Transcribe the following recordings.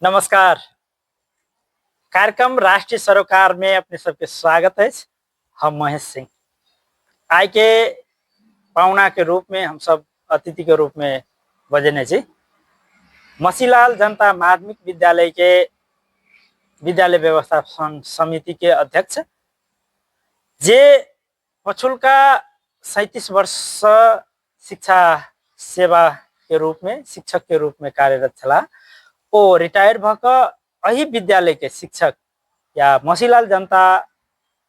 नमस्कार। कार्यक्रम राष्ट्रीय सरोकार में अपने सबके स्वागत है। हम महेश सिंह आय के पाहुना के रूप में हम सब अतिथि के रूप में बजने जी मसीलाल जनता माध्यमिक विद्यालय के विद्यालय व्यवस्थापन समिति के अध्यक्ष जे पछुल्का 37 वर्ष शिक्षा सेवा के रूप में शिक्षक के रूप में कार्यरत छला ओ रिटायर भक अही विद्यालय के शिक्षक या मसीलाल जनता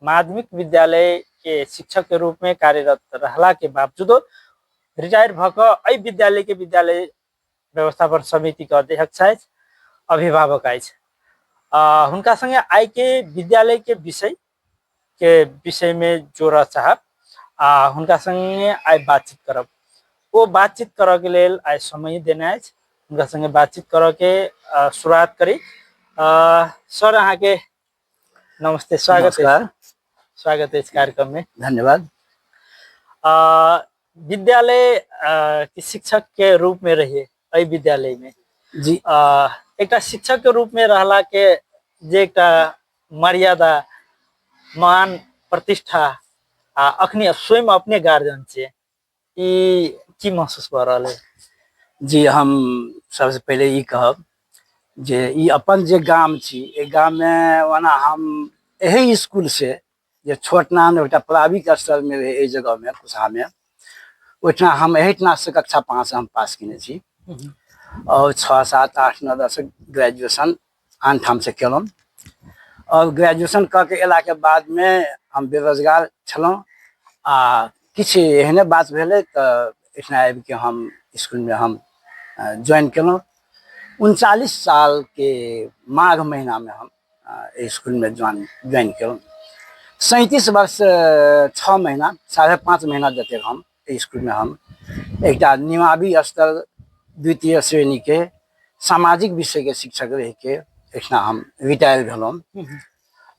माध्यमिक विद्यालय के शिक्षक के रूप में कार्यरत रहला के बावजूद रिटायर भक अही विद्यालय के विद्यालय व्यवस्थापन समिति के अध्यक्ष है अभिभावक है हुनका संगे आय के विद्यालय के विषय में जोड़ चाहब हुनका संगे आय बातचीत करब वो बातचीत करे के लेल आय समय देना है उनका संगे बातचीत करे के शुरुआत करी। सर अहाँ के नमस्ते, स्वागत है इस कार्यक्रम में। धन्यवाद। विद्यालय के शिक्षक के रूप में रहिए अई विद्यालय में जी एक शिक्षक के रूप में रहला के जे एक मर्यादा मान प्रतिष्ठा अखनी स्वयं अपने गार्जियन से की महसूस कर रहा है? जी हम सबसे पहले ये कहब जे ई अपन जे गाम छी ए गाम में वना हम यही स्कूल से जे छोट नान एक प्राविक स्तर में रहे ए जगह में कुशहा में ओठना हम एहिठना से कक्षा 5 हम पास किने छी और 6, 7, 8, 9, 10 ग्रेजुएशन आन ठाम से केलौं और ग्रेजुएशन करके एला के बाद में हम बेरोजगार छलौं किछ एहने बात भेले त इतना आबि के हम स्कूल में हम ज्वाइन केलौं। 39 साल के माघ महीना में हम स्कूल में ज्वाइन केलौं। 37 वर्ष 6 महीना 5.5 महीना जते हम स्कूल में हम एक निमावी स्तर द्वितीय श्रेणी के सामाजिक विषय के शिक्षक रह के इतना हम रिटायर भेलौं।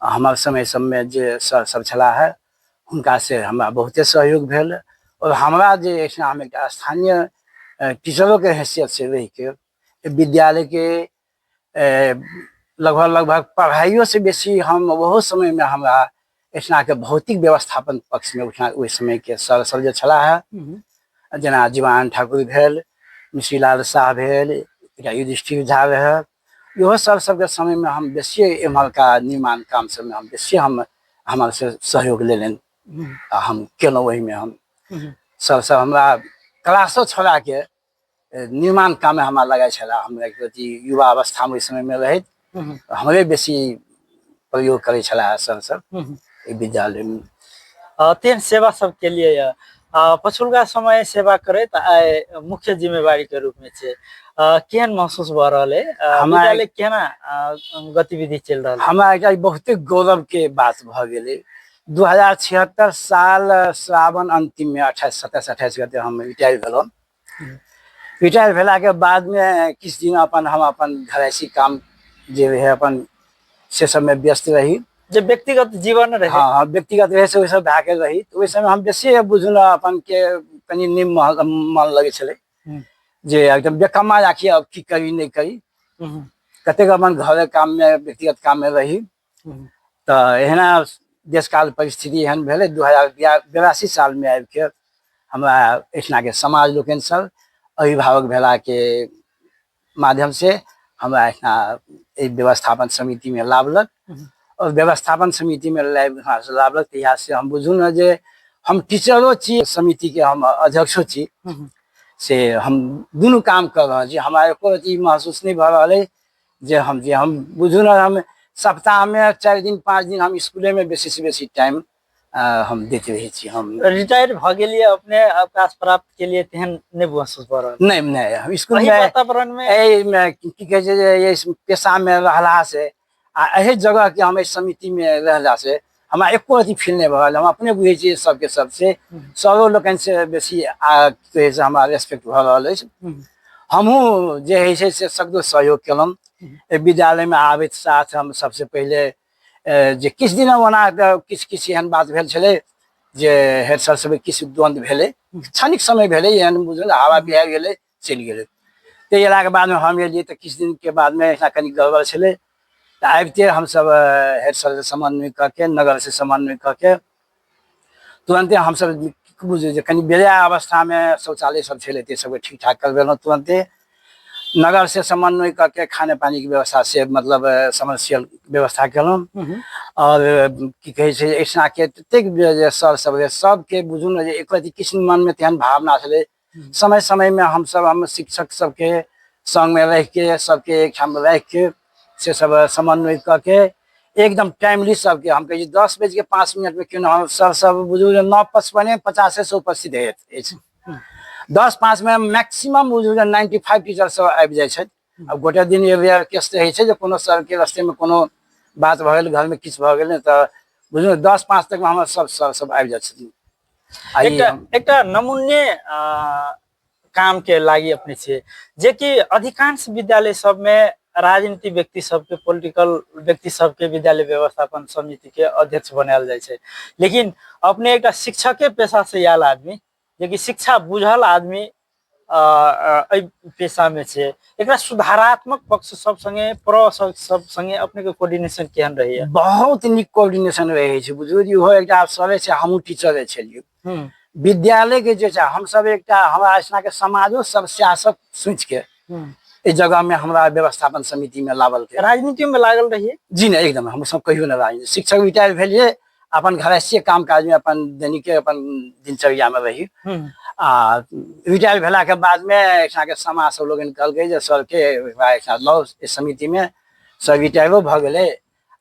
हमार समय सब में जे सर सब छला है हुनका से हमरा बहुते सहयोग भेल और हमरा जे हम एक स्थानीय टीचरों के हैसियत से रह के विद्यालय के लगभग पढ़ाइयों से बेसी हम वो समय में हमरा इतना के भौतिक व्यवस्थापन पक्ष में उठना उस समय के सर सब जे छला है जना जीवान ठाकुर भेल, मिश्रीलाल शाह भेल, युधिष्ठिर झा रहे यो सर सबके समय में हम बेसी एम्हर का निर्माण काम सब में हम बेसी हम हमारे से सहयोग ले लेन हम केलौं। वही में हम सब हमरा क्लासों छोड़ा के निर्माण काम में हमारा लगा छला। हमरा प्रति युवा अवस्था में समय में रहे हमरे बेसी प्रयोग करे छला सर सब विद्यालय में। तेन सेवा सब के लिए पछुल्का समय सेवा करे त मुख्य जिम्मेवारी के रूप में छे केहन महसूस भ रहल है? विद्यालय केना गतिविधि चल रहल? हमरा एक बहुत गौरव के बात भ गेले। 2076 साल श्रावण अंतिम में 27-28 गते हम रिटायर भेलौं। रिटायर भेला के बाद में किस दिन हम अपन घरैसी काम जे रहे अपन से सब में व्यस्त रही जे व्यक्तिगत जीवन रहे। हाँ व्यक्तिगत रहे से सब भागे रही तो वही समय हम बेसी बुझल अपन के कनी निम मन लगे छले जे एकदम बेकमा राखी अब की करी नहीं करी कतेक अपन घर काम में व्यक्तिगत काम में रही तो एहना देश काल परिस्थिति एहन भेले 2082 साल में आबि के हमरा इतना के समाज लोकन सब अभिभावक भेला के माध्यम से हमरा इतना व्यवस्थापन समिति में लाभलक और व्यवस्थापन समिति में लाभलक तहिया से हम बुझू न जे हम टीचरों छी समिति के हम अध्यक्षो छी से हम दोनों काम कर रहे छी। हमारे को चीज महसूस नहीं भ रहा है जे हम बुझू न हम सप्ताह में 4 दिन 5 दिन हम स्कूले में बेसी से बेसी टाइम हम देते रहे छी। हम रिटायर भ गेलिए अपने अवकाश प्राप्त के लिए तेहन नहीं महसूस भ रहल? नहीं हम स्कूल में वातावरण में की कहे छै ये पेशा में रहला से एही जगह के हम समिति में रहला से हमरा एको अथी फील नहीं भल। हम अपने बुझे छी सबके सबसे सरो लोकन से बेसी कहे से हमरा रेस्पेक्ट भ रहल अछि। हमहू जे है से सगरो सहयोग केलौं। विद्यालय में आबैत साथ हम सबसे पहले जे किछ दिन ओना किछ एहन बात भेल छले जे हेड सर सब किछ द्वंद्व भेले क्षणिक समय भेले एहन बुझल हवा बिहार गेले चलि गेले ते अयला के बाद में हम एलियै तऽ किछु दिन के बाद में ऐसा कनी गड़बड़ छलै। तऽ आबिते हम सब हेड सर से समन्वय करके, नगर से समन्वय करके तुरंते हम सब बुझियौ जे कनी बेजाय अवस्था में शौचालय सब छलै ते सबके ठीक ठाक करवेलहुँ तुरंते। नगर से समन्वय करके खाने पानी की व्यवस्था से मतलब समर्शियल व्यवस्था केलहुँ। और की कहे छै ऐसा के ततेक जे सर सब रहे सबके बुझू ने जे एक रति किछु मन में तेहन भावना छलै। समय समय में हम शिक्षक सबके संग में रह के सबके एक ठाम रह के से सब समन्वय करके एकदम टाइमली सबके हम कहे 10:05 में क्यों ना सर सब बुझू 9:55 से उपस्थित है। 10:05 में मैक्सिमम बुझू 95 टीचर सब आबि जाइ छै। अब गोटे दिन ये केस रहै छै जे कोनो सर के रास्ते में कोनो बात भ गेल, घर में किछु भ गेल तऽ बुझू 10:05 तक में हमर सब सर सब आबि जाइ छथिन। एकटा नमूने काम के लागी अपने छियै जे कि अधिकांश विद्यालय सब में राजनीति व्यक्ति सबके, पॉलिटिकल व्यक्ति सबके विद्यालय व्यवस्थापन समिति के अध्यक्ष बनायल जाइ छै। लेकिन अपने एकटा शिक्षके पेशा से आयल आदमी जे कि शिक्षा बुझल आदमी पेशा में छै, एकरा सुधारात्मक पक्ष सब संगे सब संगे अपने के कोऑर्डिनेशन केहन रहैया? बहुत नीक कोऑर्डिनेशन रहै छै। बुझू जे हो एकटा सरे छै, हमहूँ टीचरे छलियै। विद्यालय के जे छै हम सब एकटा हमरा ऐसा के समाजो सब सियासत सोच के इस जगह में हमरा व्यवस्थापन समिति में लावल के। राजनीति में लागल रहिए? जी नहीं, एकदम हम सब कहियो नहीं राजनीति। शिक्षक रिटायर भेलिए, अपन घरस्थिय काम काज में अपन दैनिक अपन दिनचर्या में रही। रिटायर भेला के बाद में ऐसा के समाज सब लोग कहलकै जे सर के लो इस समिति में सर रिटायरो भ गेलै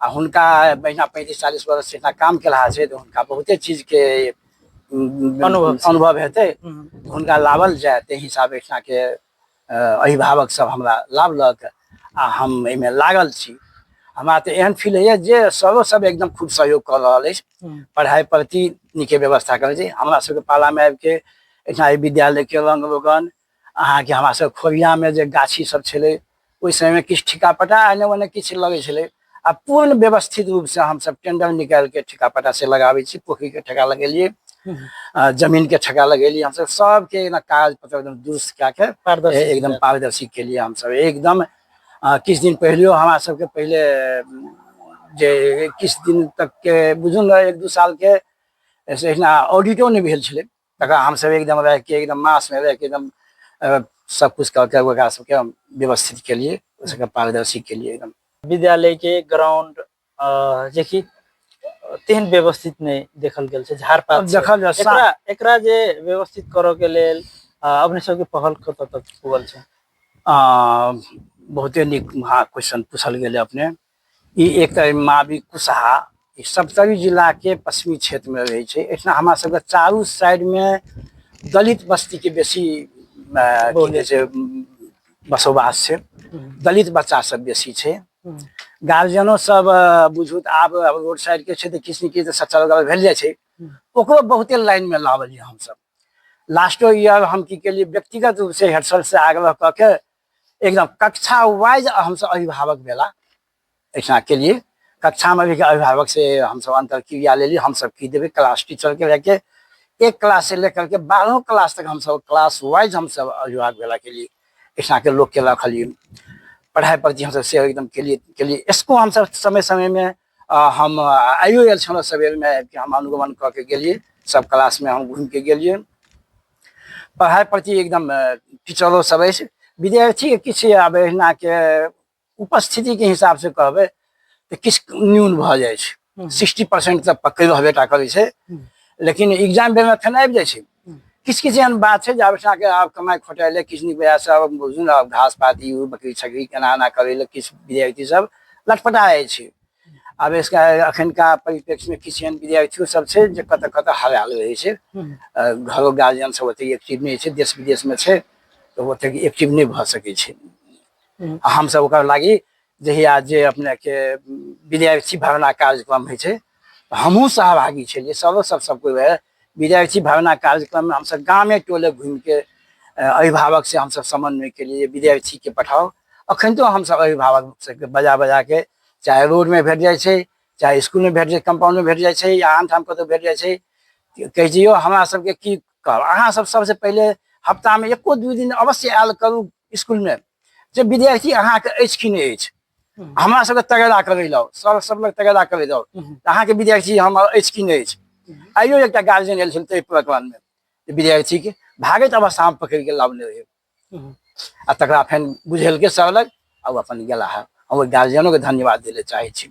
आ हुनका महीना 35-40 वर्ष से काम केला छै तो हुनका बहुते चीज के अनुभव हेतै, हुनका लावल जाए। ते हिसाब ऐसा के अभिभावक सब हमरा लावलक आ हम एहिमे लागल छी। हमरा तो एहन फील है जे सरो सब एकदम खूब सहयोग कर रहा है, पढ़ाई प्रति नीके व्यवस्था करे छै। हमरा सबके पाला में आबि के ऐसा विद्यालय के रंग रोगन अहाँ के हमरा सब खोरिया में जे गाछी सब छलै ओहि समय में किछु ठिकापटा एने ओने किछु लगे छलै आ पूर्ण व्यवस्थित रूप से हम सब टेंडर निकाल के ठिकापटा से लगाबे छी। पोखरी के ठेका लगेलिए, जमीन के ठेका लगेलिए, हम सब सबके कागज पत्र एकदम दुरुस्त क्या के एकदम पारदर्शी के लिए हम सब एकदम किछु दिन पहले हमारा सबके पहले जे किछु दिन तक के बुझू न 1-2 साल के ऐसे ऑडिटो नहीं भेल छलै। तकरा हम सब एकदम रह के एकदम मास में रह के एकदम सब कुछ करके ओकरा सबके व्यवस्थित के लिए, उसके पारदर्शी के लिए एकदम। विद्यालय के ग्राउंड जे कि तेहन व्यवस्थित नहीं देखल गेल छै, झाड़-पात देखल एकरा जे व्यवस्थित करो के लेल अपने सबके पहल कत तक पुगल छै? बहुते नीक क्वेश्चन पूछल गेले अपने। ई एक तरह मावी कुशहा सप्तरी जिला के पश्चिमी क्षेत्र में रहे छै। ऐसा हमारा सबके चारू साइड में दलित बस्ती के बेसी बसोबास छै, दलित बच्चा सब बेसी छै। गार्जियनो सब बुझू आब रोड साइड के छै तो किसी की सचल भेल जाए छै, ओकरो बहुते लाइन में लावलिए। हम सब लास्टो ईयर हम की के लिए व्यक्तिगत रूप से हेड सर से आग्रह करके एकदम कक्षा वाइज हम सब अभिभावक भेला ऐसा के लिए कक्षा में भी अभिभावक से हम सब अंतर क्रिया ले ली। हम सब की देवे क्लास टीचर के रह के 1 क्लास से लेकर के 12वीं क्लास तक हम सब क्लास वाइज हम सब अभिभावक भेला के लिए ऐसा के लोग के रखलिए। पढ़ाई प्रति हम सब से एकदम के लिए इसको हम सब समय समय में हम IOL छलो सवेर में हम अनुगमन करके गेलिए, सब क्लास में हम घूम के गेलिए। पढ़ाई प्रति एकदम टीचरों सब विद्यार्थी के किछु आब एहिना के उपस्थिति के हिसाब से कहबे तो किछु न्यून भ जाए छै। 60% तक पकड़ रहबेटा करे छै, लेकिन एग्जाम बेर में फेन आबि जाए छै। किछु एहन बात छै जब के आप कमाई खोटाइले किछु नहीं वजह से अब बुझू न घास पाती बकरी छकरी केना करे ले किछु विद्यार्थी सब लटपटा जाए छै। अब इसका अखन का परिप्रेक्ष्य में किछु एहन विद्यार्थियों सब छै जे कत हराल रहे छै। घरो गार्जियन सब ओते एक्टिव नहीं छै, देश विदेश में छै तो ओते एक्टिव नहीं भ सकै छै। हम सब ओकर लागी जहिया जे अपने के विद्यार्थी भावना कार्यक्रम है छै हमहू सहभागी छलिए। सरो सब कोई विद्यार्थी भावना कार्यक्रम में हम सब गाँव टोले घूम के अभिभावक से हम सब समन्वय के लिए विद्यार्थी के पठाओ। अखन तो हम सब अभिभावक से बजा के चाहे रोड में भेट जाए छै, चाहे स्कूल में भेट जाए, कंपाउंड में भेट जाए छै या आन ठाम कतौ भेट जाए छै, कह दियो हमरा सबके की कहब अहाँ सब सबसे पहले हफ्ता में 1-2 दिन अवश्य आयल करू स्कूल में। जे विद्यार्थी अहाँके अछि कि नहि अछि, हमरा सबके तगेदा करै लो, सब लोग तगेदा करै लो, अहाँके विद्यार्थी हमर अछि कि नहि अछि। आइयो एकटा गार्जियन आयल छल ताहि प्रकरणमे, विद्यार्थी के भागैत अवस्थामे पकड़ि के लाबने रहे, आ तकरा फेर बुझेलकै सरलक आ ओ अपन गेला है। हम ओहि गार्जियनो के धन्यवाद दिले चाहे छी।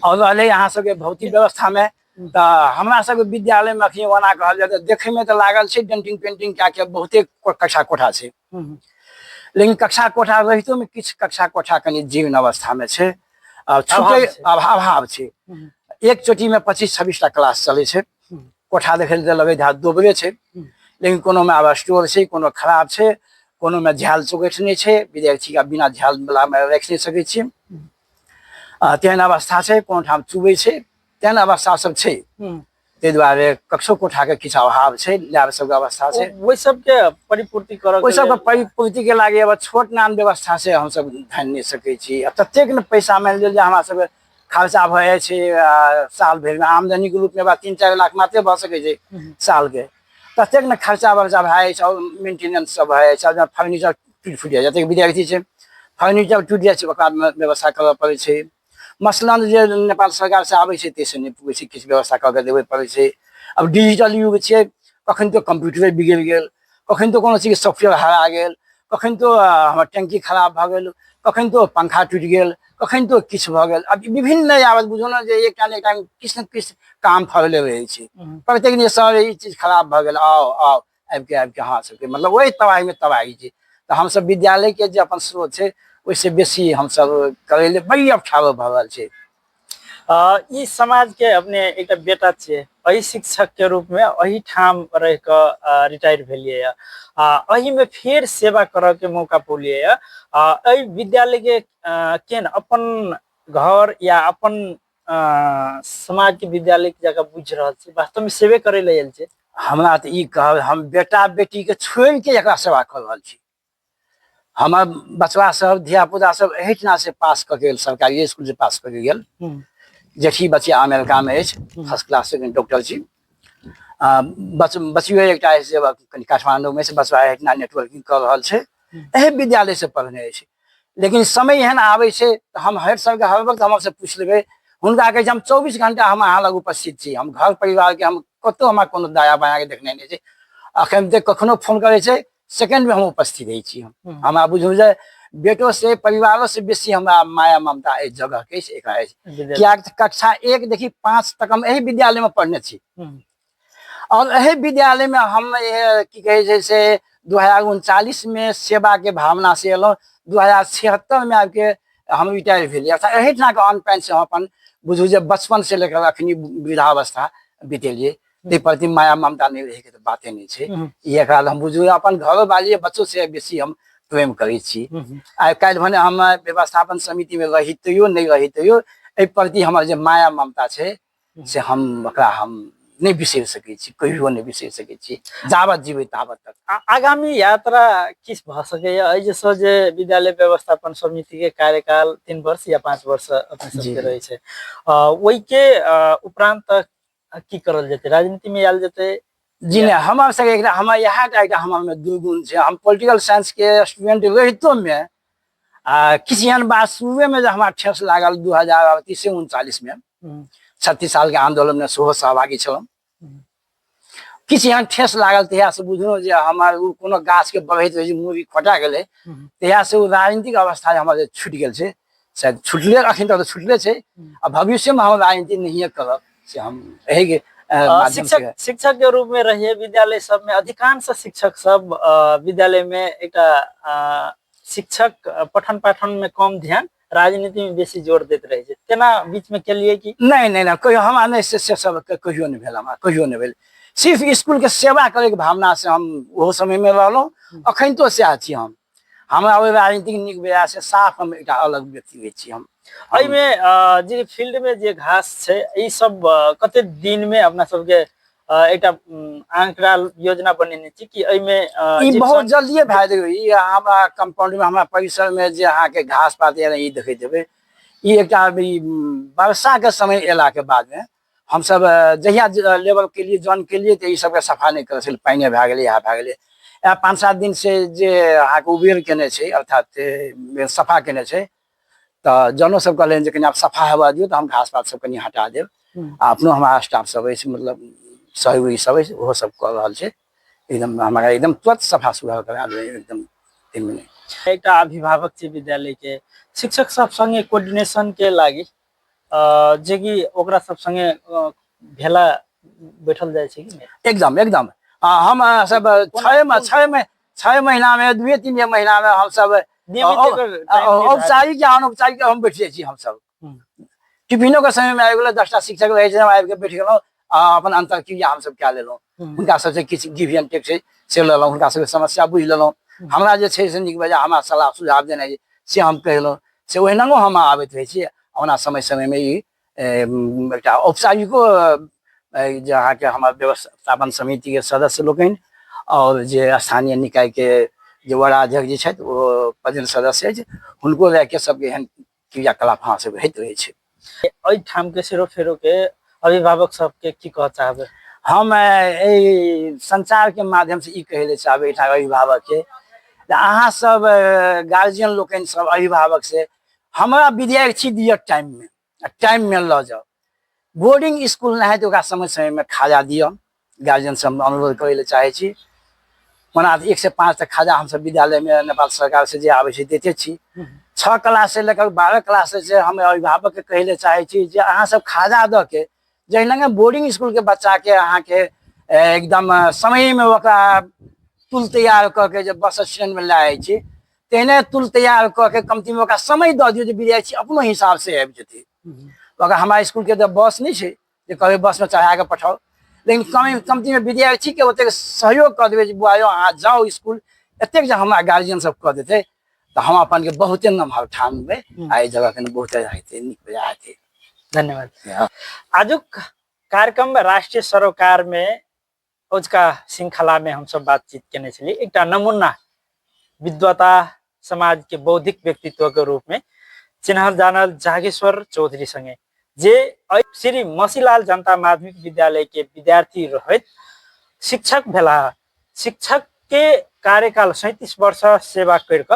और रहलै अहाँ सबके भौतिक व्यवस्था में, तो हमरा सबके विद्यालय में अखनी ओना कहल जाए देखे में तो लागल छै डेंटिंग पेंटिंग क्या के बहुते कक्षा कोठा छै, लेकिन कक्षा कोठा रहितो में किछु कक्षा कोठा कनि जीर्ण अवस्था में छै, छूटे अभाव छै। एक चोटी में 25-26 टा क्लास चले छै, कोठा देखे लगे दोबरे छै, लेकिन कोनो में आब स्टोर छै, कोनो खराब छै, कोनो में झाल चौकट नहीं छै, विद्यार्थी के बिना झाल वाला में रख नहीं सकै छी, तेहन अवस्था छै, कोनो ठाम चुबै छै, तेहन अवस्था सब छै। ताहि दुआरे कक्षो कोठा के किछु अभाव छै, लैब सबके अवस्था छै, ओहि सबके परिपूर्ति करऽ ओहि सबके परिपूर्ति के लागे अब छोट नान व्यवस्था से हम सब धान नहीं सकै छी। अब ततेक ने पैसा मान लिअ जे हमरा सबके खर्चा भऽ जाइ छै, साल भरि में आमदनी के रूप में 3-4 लाख मात्रे भऽ सकै छै साल के, ततेक ने खर्चा वर्चा भए जाइ छै, और मेंटेनेंस सब भए जाइ छै, फर्नीचर टूटि फुटि जाइ छै, जतेक विद्यार्थी छै फर्नीचर टूटि जाइ छै, ओकरा व्यवस्था करऽ पड़ै छै, मसलन जे नेपाल सरकार से आबै छै ताहिसँ नहि पुगै छै, किछु व्यवस्था कऽ के देबे पड़ै छै। अब डिजिटल युग छै, कखन तो कंप्यूटरे बिगड़ि गेल, कखन तो कोनो चीज सॉफ्टवेयर हरा गेल, कखन तो हमर टंकी खराब भऽ गेल, कखन तो पंखा टूटि गेल, कखन तो किछु भऽ गेल। अब विभिन्न आबत बुझो ने जे एकटा ने एकटा किछु ने किछु काम फरले रहै छै, प्रत्येक दिन सर ई चीज खराब भऽ गेल, आओ आओ आबि के अहाँ सबके मतलब वही तबाही में तबाही छै। तो हम सब विद्यालय के जे अपन स्रोत छै ओहिसे बेसी हम सब करे ले बड़ी अवठालो भऽ रहल छै। ई समाज के अपने एक बेटा छे, अही शिक्षक के रूप में अही ठाम रह के रिटायर भेलिए, अही में फिर सेवा करे के मौका पौलिए। अही विद्यालय के केन अपन घर या अपन समाज के विद्यालय के जगह बुझ रहा है, वास्तव में सेवे करे ले आयल छे। हमरा तो ई कहब हम बेटा बेटी के छोड़ के एकरा सेवा कर रहल छी। हमार बचवा सब धियापुता सब एहिठिना से पास कऽ गेल, सरकारी स्कूल से पास कऽ गेल। जेठी बचिया अमेरिका में अछि, फर्स्ट क्लास से डॉक्टर छी। बचियो एकटा कनि काठमांडू में से बचवा एहिठिना नेटवर्किंग कर रहल छै, एहि विद्यालय से पढ़ने अछि। लेकिन समय एहन आबै छै तऽ हम हर साल के हर वक्त हमसे पूछ लेबै, हुनका कहै छै हम 24 घंटा हम अहाँ लग उपस्थित छी, हम घर परिवार के हम कतौ हमरा कोनो दाया बाया के देखने नहीं छै। अखन तक कखनो फोन करे छै सेकंड में हम उपस्थित रही छी। हमरा बुझू जे बेटो से परिवारों से बेसी हमरा माया ममता इस जगह के क्या कक्षा 1 देखी 5 तक हम यही विद्यालय में पढ़ने छी, और यही विद्यालय में हम की कहे छै से 2039 में सेवा के भावना से एलो, 2076 में आके हम रिटायर भेलिए। यही ठाम के अन्न पानि से हम अपन बुझू जे बचपन से लेकर अखनी वृद्धावस्था बितेलिए, ते प्रति माया ममता नहीं रहे के तो बाते नहीं छै। ये एकरा हम बुझू अपन घरो वाली बच्चों से बेसी हम प्रेम करै छी। आइ काल्हि भने हम व्यवस्थापन समिति में रहितो नहीं रहितो एहि प्रति हमर जे माया ममता छै से हम ओकरा हम नहीं बिसरि सकै छी, कहियो नहीं बिसरि सकै छी, जावत जीवे तावत तक। आगामी यात्रा किस भ सकैया? जैसे जे विद्यालय व्यवस्थापन समिति के कार्यकाल 3 वर्ष या 5 वर्ष अपने सबके रहे छै, वही के उपरांत की करल जेतै? राजनीति में आयल जेतै? जी नहीं, हमार सबके हमार यहाँ हमार में दुर्गुण छै। हम पॉलिटिकल साइंस के स्टूडेंट रहितो में किसी एहन बात शुरुए में जो हमारा ठेस लागल 2038 से 39 में 36 साल के आंदोलन में सेहो सहभागी छलहुँ। किछु एहन ठेस लागल तहिया से बुझलहुँ जे हमार कोनो गाछ के बढ़ैत रहे मूड़ी खोटा गेलै, तहिया से वो राजनीतिक अवस्था हमारे छूटि गेल छै, शायद छुटले अखन तक छुटले छै। आ भविष्य में हम राजनीति नहीं करब से हम यही शिक्षक के रूप में रहिए विद्यालय सब में। अधिकांश शिक्षक सब विद्यालय में एक शिक्षक पठन पाठन में कम ध्यान, राजनीति में बेसी जोर देते रहे छै, तेना बीच में केलिए कि नहीं? नहीं कहियो हमरा नहीं से सब कहियो नहीं भेल, हमरा कहियो नहीं भेल। सिर्फ स्कूल के सेवा करे के भावना से हम वो समय में रहलहुँ, अखन तो सएह छी। हम हमरा ओहि राजनीतिक नीक बेजा से साफ हम एक अलग व्यक्ति छी। हम एहि में जे फील्ड में जे घास छै ई सब कते दिन में अपना सबके एक आंकड़ा योजना बनेने छी कि एहि में बहुत जल्दी भए जेबे। हमारा कंपाउंड में हमारा परिसर में जे अहाँ के घास पात ई देखे देबे, ई एक वर्षा के समय एला के बाद में हम सब जहिया लेवल के लिए जॉइन के लिए तो ये सबके सफा नहीं कर सकल, पानी भए गेलै, यहाँ भए गेलै। 5-7 दिन से जे अहाँके उबेर केने छै अर्थात सफा केने छै तऽ जनो सब कहले जे कनी आप सफा हवा दियौ तऽ हम घास पात सब कनी हटा देब आ अपनो हमारा स्टाफ सब अछि मतलब सहयोगी सब अछि ओहो सब कऽ रहल छै एकदम हमारा एकदम तुरंत सफा सुथरा करा देबै एकदम 3 मिनट। एकटा अभिभावक छै विद्यालय के शिक्षक सब संगे कोऑर्डिनेशन के लागि जे कि ओकरा सब संगे भेला बैठल जाइ छै कि नहीं? एकदम एकदम हम सब 6 महीना में 2-3 महीना में हम सब औपचारिक या अनौपचारिक हम बैठे छी हम सब टिफिनो के समय में आबि गेल 10टा शिक्षक रहे छै हम आबि के बैठ गेलहुँ अपन अंतर क्रिया हम सब कए लेलहुँ हुनका सबसे किछु गिव एंड टेक छै से लेलहुँ हुनका सबके समस्या बुझि लेलहुँ हमरा जे छै से नीक बेजाय हमरा सलाह सुझाव देनाइ से हम कहलहुँ से ओहिनाओ हम आबैत रहै छी ओना समय समय में ई एकटा औपचारिको जे अहाँके हमर व्यवस्थापन समिति के सदस्य लोकनि और जे स्थानीय निकाय के जे वराध्यक्ष जी छथि ओ पदेन सदस्य अछि हुनको लए के सबके एहन क्रियाकलाप अहाँ सब होइत रहै छै। एहि ठाम के सेरो फेरो के अभिभावक सबके की कह चाहबै? हम संचार के माध्यम से ई कहे ले चाहबै अभिभावक के अहाँ सब गार्जियन लोकनि सब अभिभावक से हमारा विद्यार्थी दिअ टाइम में लऽ जाओ बोर्डिंग स्कूल ना है तो समय समय में खाजा दिअ गार्जियन सब अनुरोध करे चाहे छी मना 1 से 5 तक खाजा हम सब विद्यालय में नेपाल सरकार से जे आवे छै देते छी 6 क्लास से लेकर 12 क्लास से हम अभिभावक के कहे चाहे छी जे अहाँ सब खाजा द के जहिना बोर्डिंग स्कूल के बच्चा के अहाँ के एकदम समय में ओकरा तुल तैयार करके जब बस स्टैंड में लाए छी तेहने तुल तैयार करके कमती में ओकरा समय दऽ दियौ जे विद्यार्थी अपनो हिसाब से आबि जेतै। अगर हमारा स्कूल के जब बस नहीं है जे कहबै बस में चढ़ा के पठाओ लेकिन कमती में विद्यार्थी के ओते सहयोग कर देवे बुआ अहाँ जाओ स्कूल एतेक जब हमारा गार्जियन सब कह देते तो हम अपन के बहुते नमहर ठानबे आ जगह के बहुते निक बजा हेतै। धन्यवाद। आजुक कार्यक्रम राष्ट्रीय सरोकार में उसका श्रृंखला में हम सब बातचीत केने छली एक नमूना विद्वता समाज के बौद्धिक व्यक्तित्व के रूप में चिन्हल जानल जागेश्वर चौधरी संगे जे श्री मसीलाल जनता माध्यमिक विद्यालय के विद्यार्थी रहित शिक्षक भेला शिक्षक के कार्यकाल 37 वर्ष सेवा करके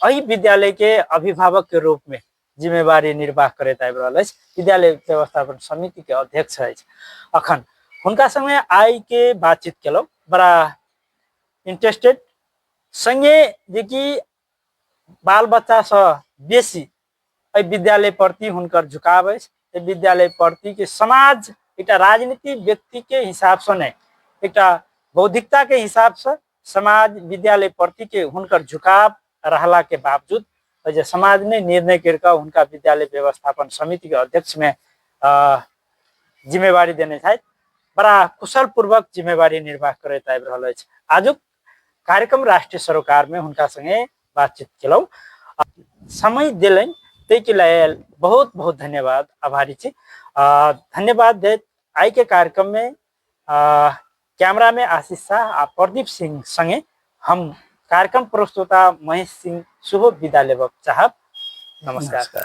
अही विद्यालय के अभिभावक के रूप में जिम्मेवारी निर्वाह करैत आबि रहल अछि। विद्यालय व्यवस्थापन समिति के अध्यक्ष अछि। अखन हुनका संगे आई के बातचीत केलहुँ बड़ा इंटरेस्टेड संगे जे कि बाल बच्चा से बेसी विद्यालय प्रति हुनकर झुकाव अछि। विद्यालय प्रति के समाज एक राजनीति व्यक्ति के हिसाब से नहीं एक बौद्धिकता के हिसाब से समाज विद्यालय प्रति के हुनकर झुकाव रहला के बावजूद जे समाज ने निर्णय करके उनका विद्यालय व्यवस्थापन समिति के अध्यक्ष में जिम्मेवारी देने छथि बड़ा कुशल पूर्वक जिम्मेवारी निर्वाह करैत आबि रहल अछि। आजुक कार्यक्रम राष्ट्रीय सरोकार में हुनका संगे बातचीत केलहुँ समय दिलनि ताहि लेल बहुत बहुत धन्यवाद आभारी छी। धन्यवाद देत आई के कार्यक्रम में कैमरा में आशीष शाह आ प्रदीप सिंह संगे हम कार्यक्रम प्रस्तुता महेश सिंह शुभ विदा लेबक चाहब। नमस्कार।